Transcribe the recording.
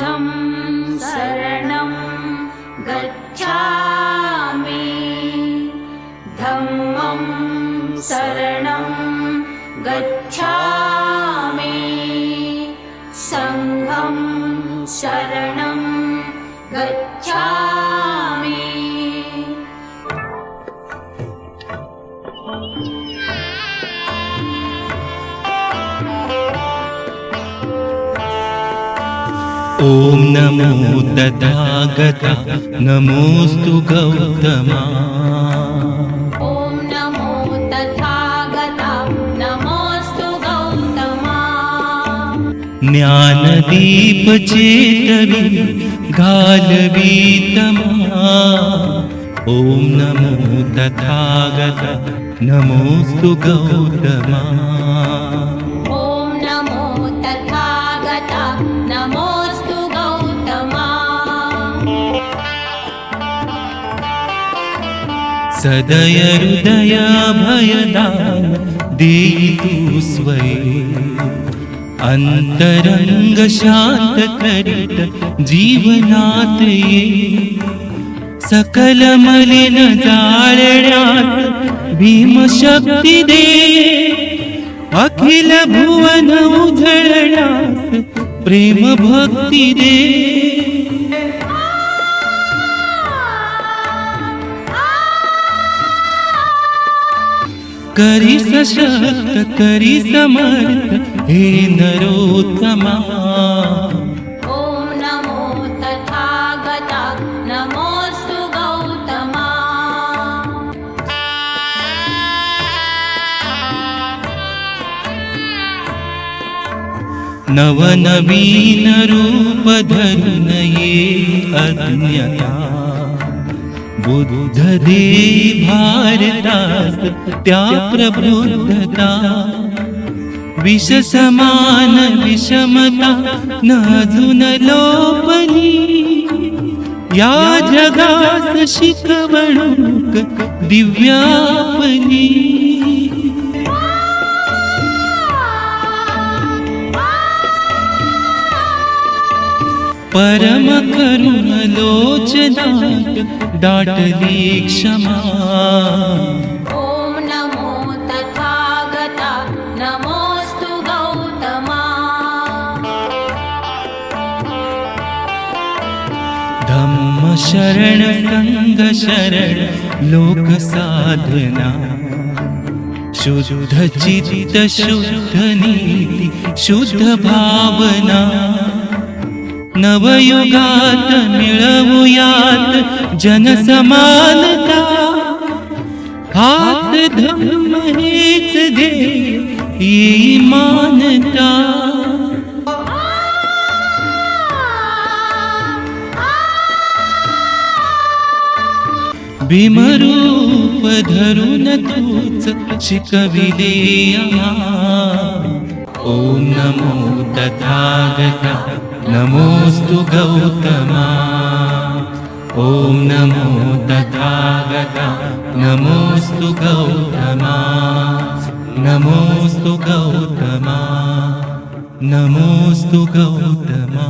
बुद्धं शरणं गच्छामि धम्मं शरणं गच्छामि संघं शरणं गच्छामि। ॐ नमो तथागता नमोऽस्तु गौतमा। ॐ नमो तथागता नमोऽस्तु गौतमा। ज्ञानदीप चेतवी घालवी तमा। ॐ नमो तथागता नमोऽस्तु गौतमा। ॐ नमो तथागता नमोऽस्तु गौतमा। सदय हृदय भयदान देतु स्वये। अंतरंग शांत करीत जीवनात ये। सकल मलिन जाळण्यास भीमशक्ती दे। अखिल भुवन उजळण्यास प्रेम भक्ती दे। करी सशक्त करी समर्थ हे नरोत्तमा। ॐ नमो तथागता नमोऽस्तु गौतमा। नवनवीन रूप धरून ये अज्ञता। बुद्ध दे भारतास त्या प्रबुद्धता। विष समान विषमता न अजून लोपली। या जगास शिकवणूक दिव्यापली। परम करुण लोचनात दाटली क्षमा। ॐ नमो तथागता नमोऽस्तु गौतमा। धम्म शरण संघ शरण लोक साधना। शुद्ध चित्त शुद्ध नीति शुद्ध भावना। नवयुगात मिळवूयात जनसमानता। हाच धम्म हेच ध्येय येई मानता। भीमरूप धरून तूच शिकविले आम्हा। ॐ नमो तथागता नमोऽस्तु गौतमा। ॐ नमो तथागता नमोऽस्तु गौतमा। नमोऽस्तु गौतमा नमोऽस्तु गौतमा।